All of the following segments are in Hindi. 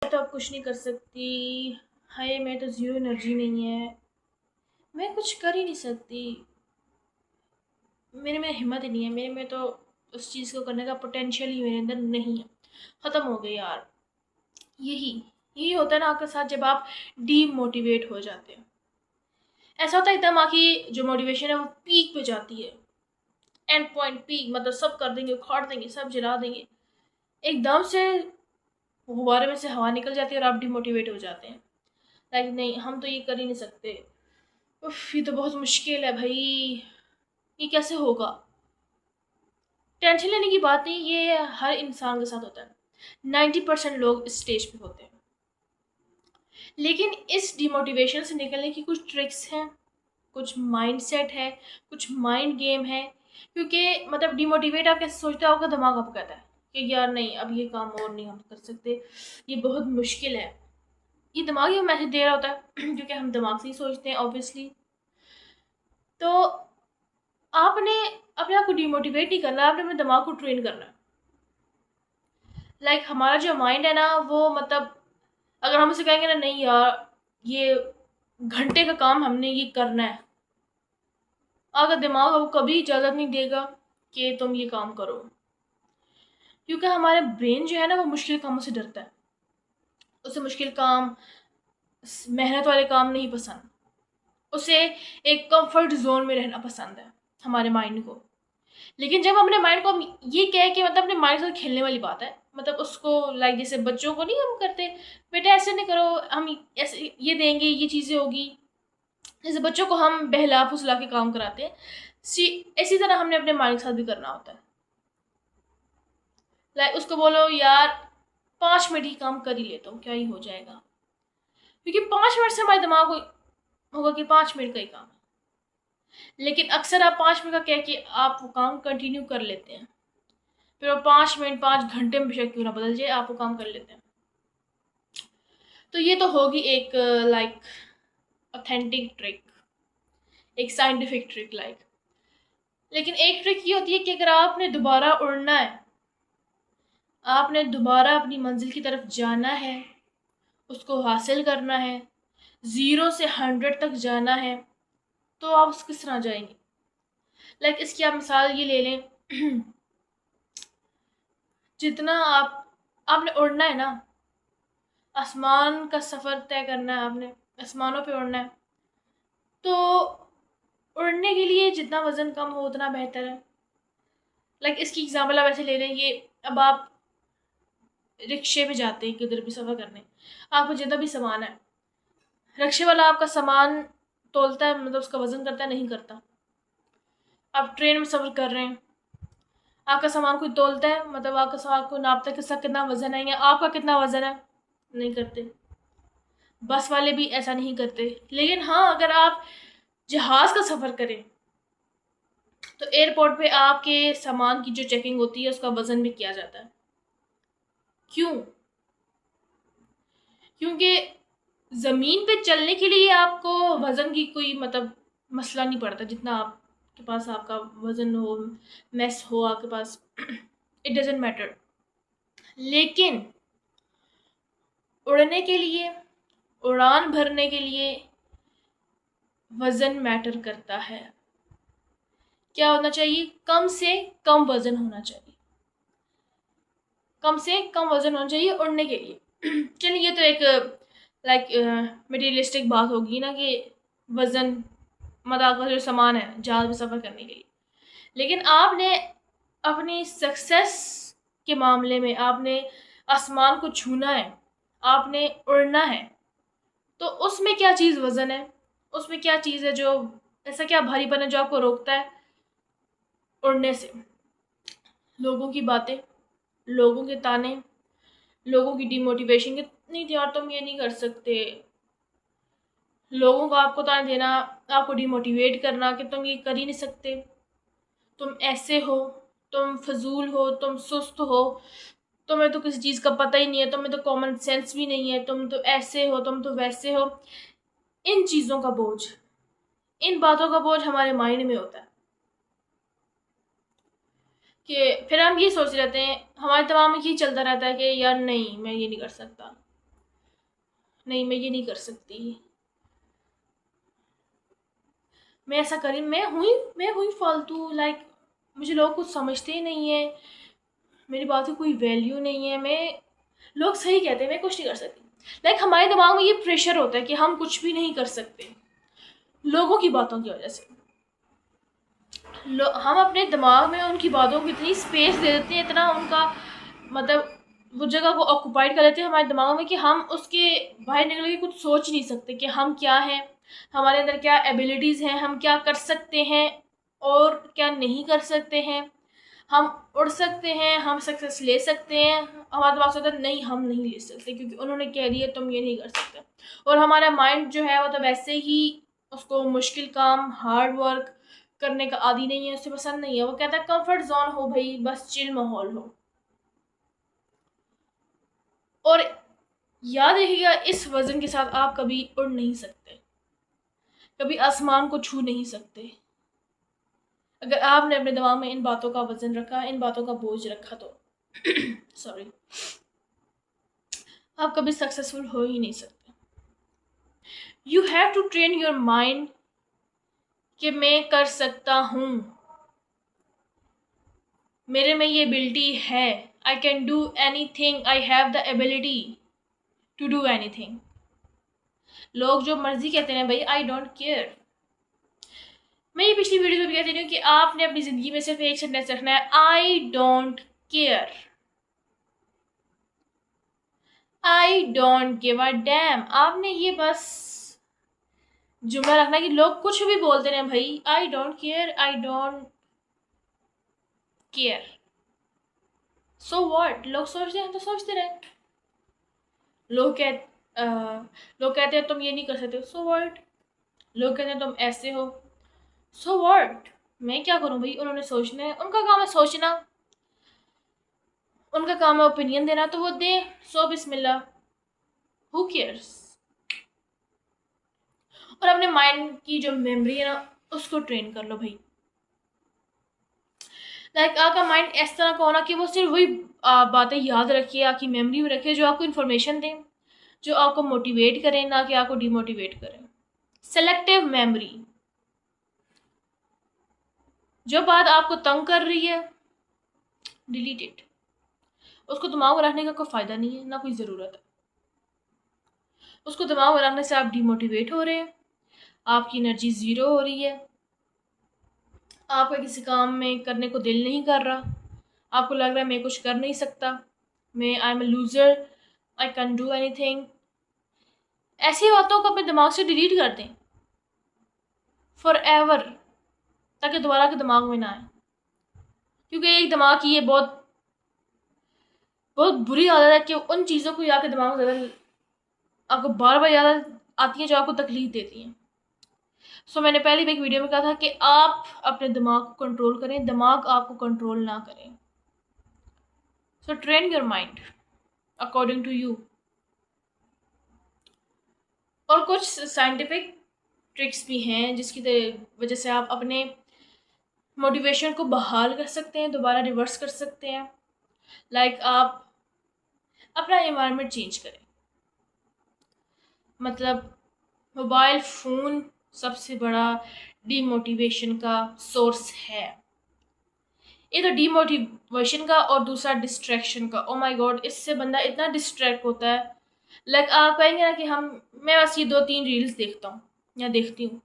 तो अब कुछ नहीं कर सकती। हाय, मैं तो ज़ीरो एनर्जी नहीं है, मैं कुछ कर ही नहीं सकती। मेरे में हिम्मत ही नहीं है, मेरे में तो उस चीज़ को करने का पोटेंशियल ही मेरे अंदर नहीं है। ख़त्म हो गई यार। यही यही होता है ना आपके साथ, जब आप डीमोटिवेट हो जाते हैं। ऐसा होता है एकदम आपकी जो मोटिवेशन है वो पीक पे जाती है। एंड पॉइंट पीक, मतलब सब कर देंगे, उखाड़ देंगे, सब जला देंगे। एकदम से गुब्बारे में से हवा निकल जाती है और आप डिमोटिवेट हो जाते हैं। लाइक नहीं, हम तो ये कर ही नहीं सकते। उफ, ये तो बहुत मुश्किल है भाई, ये कैसे होगा। टेंशन लेने की बात नहीं, ये हर इंसान के साथ होता है। 90% लोग इस स्टेज पे होते हैं। लेकिन इस डिमोटिवेशन से निकलने की कुछ ट्रिक्स हैं, कुछ माइंडसेट है, कुछ माइंड गेम है। क्योंकि मतलब डिमोटिवेट आप कैसे सोचते हो, आपका दिमाग आपको कहता है कि यार नहीं, अब ये काम और नहीं हम कर सकते, ये बहुत मुश्किल है। ये दिमाग ही मैसेज दे रहा होता है क्योंकि हम दिमाग से ही सोचते हैं ऑब्वियसली। तो आपने अपने आप को डिमोटिवेट नहीं करना, आपने अपने दिमाग को ट्रेन करना है। लाइक हमारा जो माइंड है ना, वो मतलब अगर हम उसे कहेंगे ना, नहीं यार ये घंटे का काम हमने ये करना है, अगर दिमाग आपको कभी इजाज़त नहीं देगा कि तुम ये काम करो। क्योंकि हमारे ब्रेन जो है ना, वो मुश्किल कामों से डरता है। उसे मुश्किल काम, मेहनत वाले काम नहीं पसंद। उसे एक कंफर्ट जोन में रहना पसंद है, हमारे माइंड को। लेकिन जब अपने माइंड को हम ये कहे कि मतलब अपने माइंड से खेलने वाली बात है, मतलब उसको लाइक जैसे बच्चों को नहीं हम करते, बेटा ऐसे नहीं करो, हम ऐसे ये देंगे, ये चीज़ें होगी। जैसे बच्चों को हम बहला फुसला के काम कराते हैं, इसी तरह हमने अपने माइंड के साथ भी करना होता है। लाइक उसको बोलो यार 5 मिनट ही काम कर ही लेता हूँ, क्या ही हो जाएगा। क्योंकि 5 मिनट से हमारे दिमाग को होगा कि 5 मिनट का ही काम है। लेकिन अक्सर आप 5 मिनट का कह के आप वो काम कंटिन्यू कर लेते हैं। फिर वो 5 मिनट 5 घंटे में बेशक क्यों ना बदल जाए, आप वो काम कर लेते हैं। तो ये तो होगी एक लाइक ऑथेंटिक ट्रिक, एक साइंटिफिक ट्रिक लाइक। लेकिन एक ट्रिक ये होती है कि अगर आपने दोबारा उड़ना है, आपने दोबारा अपनी मंजिल की तरफ जाना है, उसको हासिल करना है, 0 से 100 तक जाना है, तो आप उस किस तरह जाएंगे। लाइक इसकी आप मिसाल ये ले लें जितना आपने उड़ना है ना, आसमान का सफ़र तय करना है आपने, आसमानों पे उड़ना है, तो उड़ने के लिए जितना वज़न कम हो उतना बेहतर है। लाइक इसकी एग्जांपल आप ऐसे ले लें, ये अब आप रिक्शे पे जाते हैं किधर भी सफ़र करने, आपको जितना भी सामान है, रिक्शे वाला आपका सामान तोलता है, मतलब उसका वज़न करता है, नहीं करता। आप ट्रेन में सफ़र कर रहे हैं, आपका सामान कोई तोलता है, मतलब आपका सामान को नापता है किसका कितना वज़न है या आपका कितना वज़न है, नहीं करते। बस वाले भी ऐसा नहीं करते। लेकिन हाँ, अगर आप जहाज़ का सफ़र करें तो एयरपोर्ट पे आपके सामान की जो चेकिंग होती है उसका वज़न भी किया जाता है। क्यों? क्योंकि ज़मीन पे चलने के लिए आपको वज़न की कोई मतलब मसला नहीं पड़ता, जितना आपके पास आपका वज़न हो, मैस हो आपके पास, इट डज़न्ट मैटर। लेकिन उड़ने के लिए, उड़ान भरने के लिए वज़न मैटर करता है। क्या होना चाहिए? कम से कम वज़न होना चाहिए, कम से कम वज़न होना चाहिए उड़ने के लिए। चलिए ये तो एक लाइक मटेरियलिस्टिक बात होगी ना कि वज़न, मतलब आपका जो सामान है जहाज़ में सफ़र करने के लिए। लेकिन आपने अपनी सक्सेस के मामले में आपने आसमान को छूना है, आपने उड़ना है, तो उसमें क्या चीज़ वज़न है? उसमें क्या चीज़ है जो, ऐसा क्या भारीपन है जो आपको रोकता है उड़ने से? लोगों की बातें, लोगों के ताने, लोगों की डिमोटिवेशन कि नहीं यार तुम ये नहीं कर सकते। लोगों को आपको ताने देना, आपको डिमोटिवेट करना कि तुम ये कर ही नहीं सकते, तुम ऐसे हो, तुम फजूल हो, तुम सुस्त हो, तुम्हें तो किसी चीज़ का पता ही नहीं है, तुम्हें तो कॉमन सेंस भी नहीं है, तुम तो ऐसे हो, तुम तो वैसे हो। इन चीज़ों का बोझ, इन बातों का बोझ हमारे माइंड में होता है कि फिर हम ये सोच रहते हैं, हमारे दिमाग में ये चलता रहता है कि यार नहीं, मैं ये नहीं कर सकता, नहीं मैं ये नहीं कर सकती, मैं ऐसा करी, मैं हुई फालतू, लाइक मुझे लोग कुछ समझते ही नहीं है, मेरी बात की कोई वैल्यू नहीं है, मैं लोग सही कहते हैं मैं कुछ नहीं कर सकती। लाइक हमारे दिमाग में ये प्रेशर होता है कि हम कुछ भी नहीं कर सकते लोगों की बातों की वजह से। हम अपने दिमाग में उनकी बातों को इतनी स्पेस दे देते हैं, इतना उनका मतलब वो जगह को ऑक्यूपाइड कर लेते हैं हमारे दिमाग में कि हम उसके बाहर निकल के कुछ सोच नहीं सकते कि हम क्या हैं, हमारे अंदर क्या एबिलिटीज़ हैं, हम क्या कर सकते हैं और क्या नहीं कर सकते हैं, हम उड़ सकते हैं, हम सक्सेस ले सकते हैं। हमारा दिमाग सोचता है नहीं हम नहीं ले सकते क्योंकि उन्होंने कह दिया तुम ये नहीं कर सकते। और हमारा माइंड जो है वो तो वैसे ही उसको मुश्किल काम हार्ड वर्क करने का आदी नहीं है, उसे पसंद नहीं है, वो कहता है कंफर्ट जोन हो भाई, बस चिल माहौल हो। और याद रखिएगा इस वजन के साथ आप कभी उड़ नहीं सकते, कभी आसमान को छू नहीं सकते। अगर आपने अपने दिमाग में इन बातों का वजन रखा, इन बातों का बोझ रखा तो सॉरी, आप कभी सक्सेसफुल हो ही नहीं सकते। You have to train your mind कि मैं कर सकता हूँ, मेरे में ये एबिलिटी है, I can do anything, I have the ability to do anything. लोग जो मर्जी कहते हैं भाई, आई डोंट केयर। मैं ये पिछली वीडियो में भी कहती रही हूँ कि आपने अपनी ज़िंदगी में सिर्फ एक सेंटेंस रखना है, I don't care, I don't give a dam. आपने ये बस जुमला रखना है कि लोग कुछ भी बोलते रहे भाई, I don't care, I don't care, so what. लोग सोचते हैं तो सोचते रहे, लोग कह लोग कहते हैं तुम ये नहीं कर सकते, सो व्हाट। लोग कहते हैं तुम ऐसे हो, सो व्हाट। मैं क्या करूं भाई, उन्होंने सोचना है, उनका काम है सोचना, उनका काम है ओपिनियन देना, तो वो दे, सो बिस्मिल्लाह, हु केयर्स। और अपने माइंड की जो मेमोरी है ना उसको ट्रेन कर लो भाई। लाइक आपका माइंड इस तरह का होना कि वो सिर्फ वही बातें याद रखिए, आपकी मेमोरी में रखिए जो आपको इन्फॉर्मेशन दें, जो आपको मोटिवेट करें, ना कि आपको डिमोटिवेट करें। सेलेक्टिव मेमोरी, जो बात आपको तंग कर रही है डिलीट इट, उसको दिमाग में रखने का कोई फ़ायदा नहीं है, ना कोई ज़रूरत है। उसको दिमाग में रखने से आप डिमोटिवेट हो रहे हैं, आपकी एनर्जी ज़ीरो हो रही है, आपका किसी काम में करने को दिल नहीं कर रहा, आपको लग रहा है मैं कुछ कर नहीं सकता, मैं I am a loser, I can do anything. ऐसी बातों को अपने दिमाग से डिलीट कर दें फॉर एवर, ताकि दोबारा के दिमाग में ना आए। क्योंकि एक दिमाग की ये बहुत बहुत बुरी आदत है कि उन चीज़ों को याद के दिमाग में ज़्यादा आपको बार बार याद आती हैं जो आपको तकलीफ देती हैं। सो मैंने पहले भी एक वीडियो में कहा था कि आप अपने दिमाग को कंट्रोल करें, दिमाग आपको कंट्रोल ना करें। So train your mind according to you. और कुछ साइंटिफिक ट्रिक्स भी हैं जिसकी वजह से आप अपने मोटिवेशन को बहाल कर सकते हैं, दोबारा रिवर्स कर सकते हैं। लाइक आप अपना एनवायरनमेंट चेंज करें, मतलब मोबाइल फ़ोन सबसे बड़ा डीमोटिवेशन का सोर्स है। एक तो डीमोटिवेशन का और दूसरा डिस्ट्रैक्शन का। ओ माय गॉड, इससे बंदा इतना डिस्ट्रैक्ट होता है। लाइक आप कहेंगे ना कि मैं बस ये 2-3 रील्स देखता हूँ या देखती हूँ,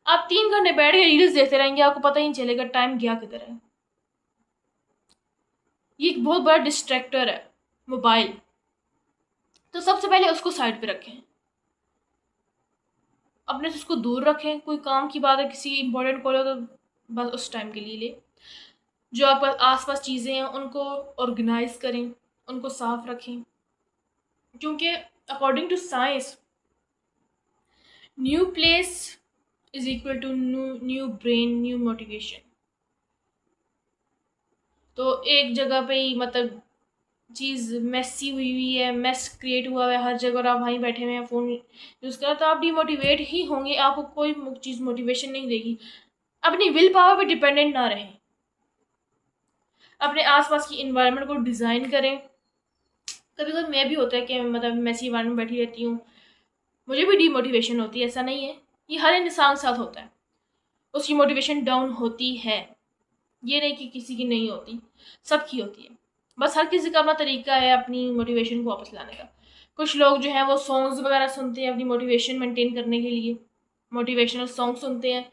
आप 3 घंटे बैठ के रील्स देखते रहेंगे, आपको पता ही नहीं चलेगा टाइम गया किधर है। ये एक बहुत बड़ा डिस्ट्रैक्टर है मोबाइल, तो सबसे पहले उसको साइड पे रखें, अपने से उसको दूर रखें। कोई काम की बात है, किसी इंपॉर्टेंट कॉल हो तो बस उस टाइम के लिए ले। जो आपके आसपास चीज़ें हैं उनको ऑर्गेनाइज करें, उनको साफ रखें, क्योंकि according to science new place is equal to new brain, new motivation. तो एक जगह पे ही मतलब चीज़ मेसी हुई है, मेस क्रिएट हुआ है हर जगह, और आप वहीं बैठे हुए हैं फ़ोन यूज़ करें, तो आप डिमोटिवेट ही होंगे, आपको कोई चीज़ मोटिवेशन नहीं देगी। अपनी विल पावर पे डिपेंडेंट ना रहें, अपने आसपास की इन्वायरमेंट को डिज़ाइन करें। कभी कभी मैं भी होता है कि मतलब मैं ऐसी इन्वायरमेंट में बैठी रहती हूँ, मुझे भी डीमोटिवेशन होती है, ऐसा नहीं है, ये हर इंसान के साथ होता है, उसकी मोटिवेशन डाउन होती है, ये नहीं कि किसी की नहीं होती, सबकी होती है। बस हर किसी का अपना तरीका है अपनी मोटिवेशन को वापस लाने का। कुछ लोग जो हैं वो सॉन्ग्स वगैरह सुनते हैं अपनी मोटिवेशन मेंटेन करने के लिए, मोटिवेशनल सॉन्ग सुनते हैं,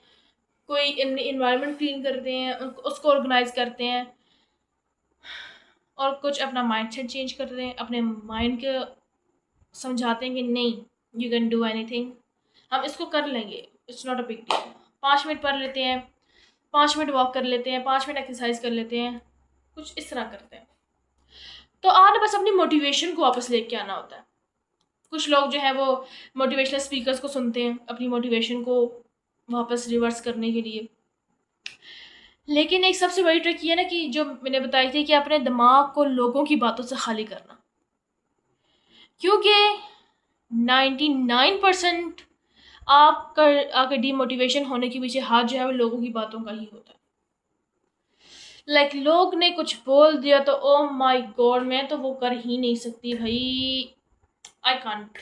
कोई इन्वायरमेंट क्लीन करते हैं, उसको ऑर्गेनाइज करते हैं, और कुछ अपना माइंड सेट चेंज करते हैं, अपने माइंड के समझाते हैं कि नहीं, यू कैन डू एनीथिंग, हम इसको कर लेंगे, it's not a big deal. 5 minute पढ़ लेते हैं, 5 मिनट वॉक कर लेते हैं, 5 मिनट एक्सरसाइज कर लेते हैं, कुछ इस तरह करते हैं। तो आपने बस अपनी मोटिवेशन को वापस लेके आना होता है। कुछ लोग जो है वो मोटिवेशनल स्पीकर्स को सुनते हैं अपनी मोटिवेशन को वापस रिवर्स करने के लिए, लेकिन एक सबसे बड़ी ट्रिक ये है ना कि जो मैंने बताई थी कि अपने दिमाग को लोगों की बातों से खाली करना, क्योंकि 99% आपके डीमोटिवेशन होने के पीछे हाथ जो है वो लोगों की बातों का ही होता है। लोग ने कुछ बोल दिया तो ओ माय गॉड मैं तो वो कर ही नहीं सकती भाई, आई कांट,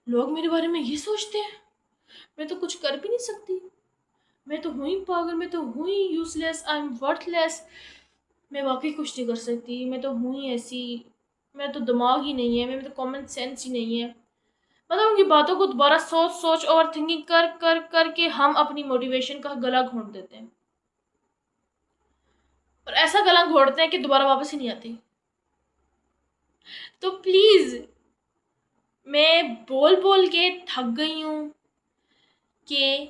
लोग मेरे बारे में ये सोचते हैं, मैं तो कुछ कर भी नहीं सकती, मैं तो हुई पागल, मैं तो हुई यूजलेस, आई एम वर्थलेस, मैं वाकई कुछ नहीं कर सकती, मैं तो हुई ऐसी, मैं तो दिमाग ही नहीं है, मैं तो कॉमन सेंस ही नहीं है। मतलब उनकी बातों को दोबारा सोच सोच ओवर थिंकिंग कर कर करके हम अपनी मोटिवेशन का गला घोंट देते हैं, और ऐसा गला घोंटते हैं कि दोबारा वापस ही नहीं आती। तो प्लीज, मैं बोल बोल के थक गई हूँ कि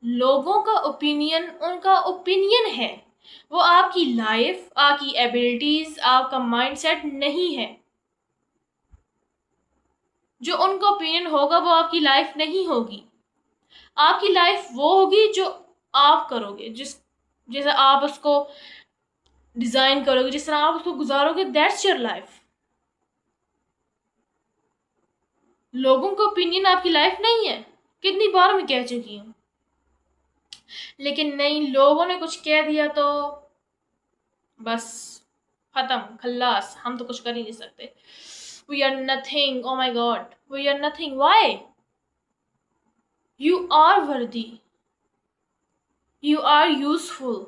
लोगों का ओपिनियन उनका ओपिनियन है, वो आपकी लाइफ, आपकी एबिलिटीज, आपका माइंडसेट नहीं है। जो उनका ओपिनियन होगा वो आपकी लाइफ नहीं होगी, आपकी लाइफ वो होगी जो आप करोगे, जैसे आप उसको डिजाइन करोगे, जिस तरह आप उसको गुजारोगे, दैट्स योर लाइफ। लोगों का ओपिनियन आपकी लाइफ नहीं है, कितनी बार मैं कह चुकी हूँ, लेकिन नहीं, लोगों ने कुछ कह दिया तो बस खत्म, खल्लास, हम तो कुछ कर ही नहीं सकते, we are nothing, oh my God, we are nothing, why, you are worthy, you are useful,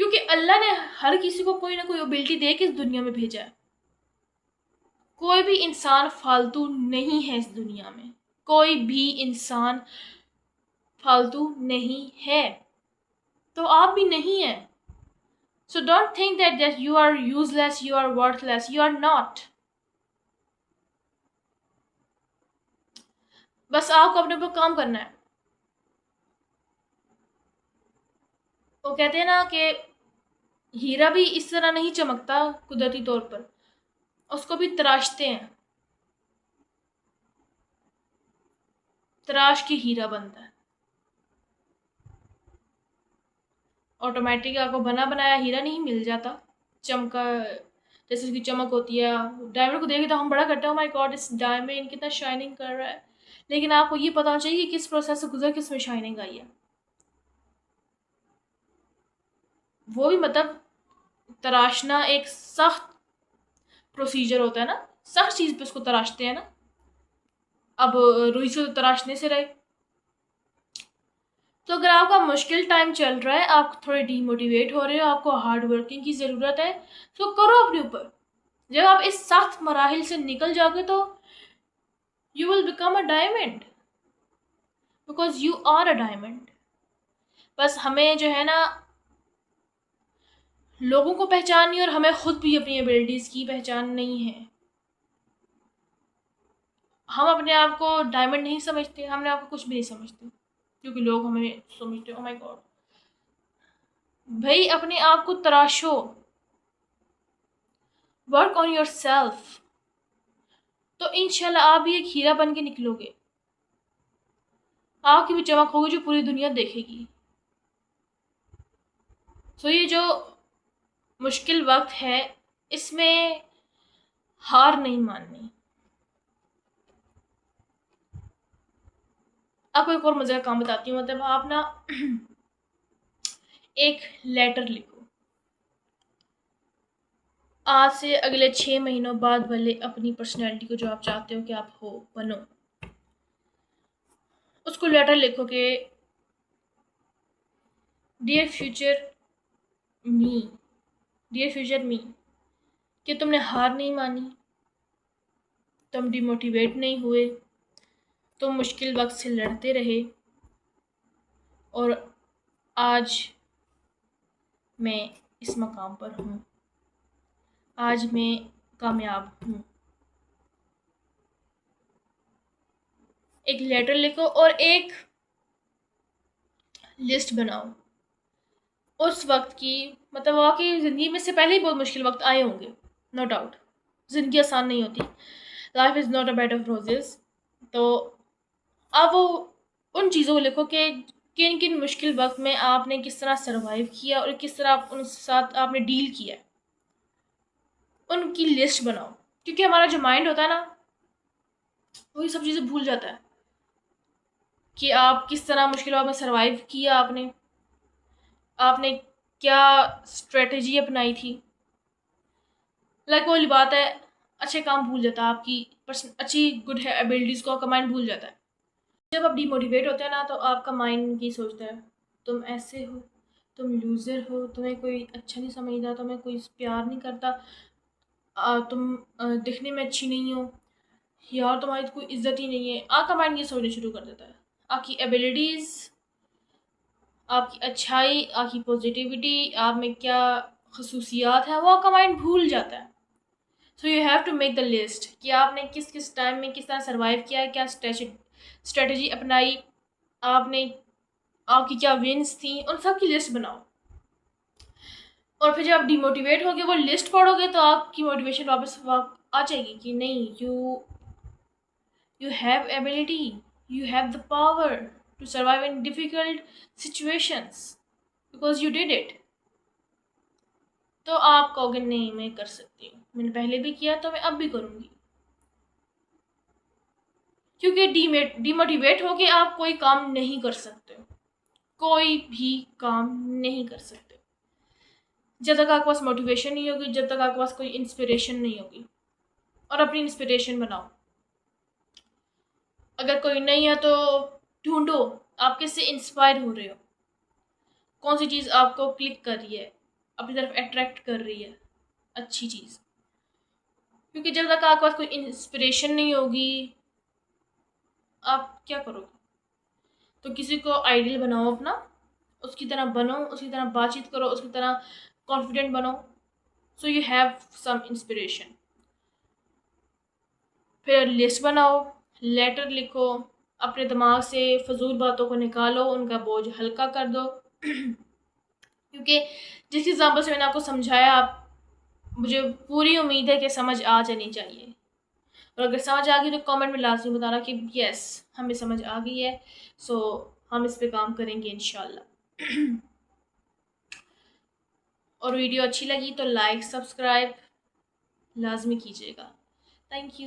क्योंकि अल्लाह ने हर किसी को कोई ना कोई एबिलिटी दे के इस दुनिया में भेजा है। कोई भी इंसान फालतू नहीं है इस दुनिया में, कोई भी इंसान फालतू नहीं है, तो आप भी नहीं है। So don't think that you are useless, you are worthless, you are not. बस आपको अपने ऊपर काम करना है। वो कहते हैं ना कि हीरा भी इस तरह नहीं चमकता कुदरती तौर पर, उसको भी तराशते हैं, तराश के हीरा बनता है। ऑटोमेटिक आपको बना बनाया हीरा नहीं मिल जाता, चमका, जैसे उसकी चमक होती है। डायमंड को देखे तो हम बड़ा करते हैं, माय गॉड इस डायमंड कितना शाइनिंग कर रहा है, लेकिन आपको ये पता होना चाहिए कि किस प्रोसेस से गुजर के इसमें शाइनिंग आई है। वो भी मतलब तराशना एक सख्त प्रोसीजर होता है ना, सख्त चीज़ पे उसको तराशते हैं ना। अब रुई से तो तराशने से रहे। तो अगर आपका मुश्किल टाइम चल रहा है, आप थोड़े डीमोटिवेट हो रहे हो, आपको हार्ड वर्किंग की ज़रूरत है, तो करो अपने ऊपर। जब आप इस सख्त मराहिल से निकल जाओगे तो you will become a diamond, because you are a diamond. बस हमें जो है ना लोगों को पहचाननी, और हमें खुद भी अपनी एबिलिटीज़ की पहचान नहीं है। हम अपने आप को डायमंड नहीं समझते, हम अपने आप को कुछ भी नहीं समझते, क्योंकि लोग हमें समझते। ओ माय गॉड भाई, अपने आप को तराशो, वर्क ऑन योर सेल्फ, तो इंशाल्लाह आप भी एक हीरा बन के निकलोगे, आपकी भी चमक होगी जो पूरी दुनिया देखेगी। सो ये जो मुश्किल वक्त है, इसमें हार नहीं माननी। आपको एक और मजे का काम बताती हूँ, मतलब आप ना एक लेटर लिखो, आज से अगले 6 महीनों बाद वाले अपनी पर्सनैलिटी को जो आप चाहते हो कि आप हो बनो, उसको लेटर लिखो कि डियर फ्यूचर मी, डियर फ्यूचर मी, कि तुमने हार नहीं मानी, तुम डिमोटिवेट नहीं हुए, तुम मुश्किल वक्त से लड़ते रहे, और आज मैं इस मकाम पर हूँ, आज मैं कामयाब हूँ। एक लेटर लिखो और एक लिस्ट बनाओ उस वक्त की, मतलब वाकई ज़िंदगी में से पहले ही बहुत मुश्किल वक्त आए होंगे, नो डाउट। ज़िंदगी आसान नहीं होती, life is not a bed of roses. तो आप वो उन चीज़ों को लिखो कि किन किन मुश्किल वक्त में आपने किस तरह सर्वाइव किया और किस तरह आप उनके साथ आपने डील किया, उनकी लिस्ट बनाओ। क्योंकि हमारा जो माइंड होता है ना, वो ये सब चीज़ें भूल जाता है कि आप किस तरह मुश्किल वक्त में सर्वाइव किया, आपने क्या स्ट्रेटजी अपनाई थी। लाइक वाली बात है, अच्छे काम भूल जाता है, आपकी अच्छी गुड है एबिलिटीज़ को आपका माइंड भूल जाता है। जब आप डिमोटिवेट होते हैं ना, तो आपका माइंड की सोचता है तुम ऐसे हो, तुम लूज़र हो, तुम्हें कोई अच्छा नहीं समझता, तुम्हें कोई प्यार नहीं करता, तुम दिखने में अच्छी नहीं हो, यार तुम्हारी कोई इज्जत ही नहीं है। आपका माइंड ये सोचना शुरू कर देता है। आपकी एबिलिटीज़, आपकी अच्छाई, आपकी पॉजिटिविटी, आप में क्या खसूसियात हैं, वो आपका माइंड भूल जाता है। So you have to make the list कि आपने किस किस टाइम में किस तरह सर्वाइव किया है, क्या स्ट्रेटजी अपनाई, आपने आपकी क्या विन्स थी, उन सब की लिस्ट बनाओ। और फिर जब आप डिमोटिवेट होगे वो लिस्ट पढ़ोगे तो आपकी मोटिवेशन वापस आ जाएगी कि नहीं, you have ability, you have the power to survive in difficult situations because you did it. तो आप कहोगे नहीं मैं कर सकती हूँ, मैंने पहले भी किया तो मैं अब भी करूँगी। क्योंकि डिमोटिवेट होके आप कोई काम नहीं कर सकते, कोई भी काम नहीं कर सकते जब तक आपके पास मोटिवेशन नहीं होगी, जब तक आपके पास कोई इंस्पिरेशन नहीं होगी। और अपनी इंस्पिरेशन बनाओ। अगर कोई नहीं है तो ढूंढो आप किससे इंस्पायर हो रहे हो, कौन सी चीज़ आपको क्लिक कर रही है, अपनी तरफ अट्रैक्ट कर रही है, अच्छी चीज़। क्योंकि जब तक आपके पास कोई इंस्पिरेशन नहीं होगी आप क्या करोगे। तो किसी को आइडियल बनाओ अपना, उसकी तरह बनो, उसकी तरह बातचीत करो, उसकी तरह कॉन्फिडेंट बनो, so you have some inspiration. फिर लिस्ट बनाओ, लेटर लिखो, अपने दिमाग से फजूल बातों को निकालो, उनका बोझ हल्का कर दो। क्योंकि जिस एग्जाम्पल से मैंने आपको समझाया, आप मुझे पूरी उम्मीद है कि समझ आ जानी चाहिए। और अगर समझ आ गई तो कमेंट में लाजमी बताना कि यस हमें समझ आ गई है, सो हम इस पे काम करेंगे इंशाल्लाह। और वीडियो अच्छी लगी तो लाइक सब्सक्राइब लाजमी कीजिएगा। Thank you.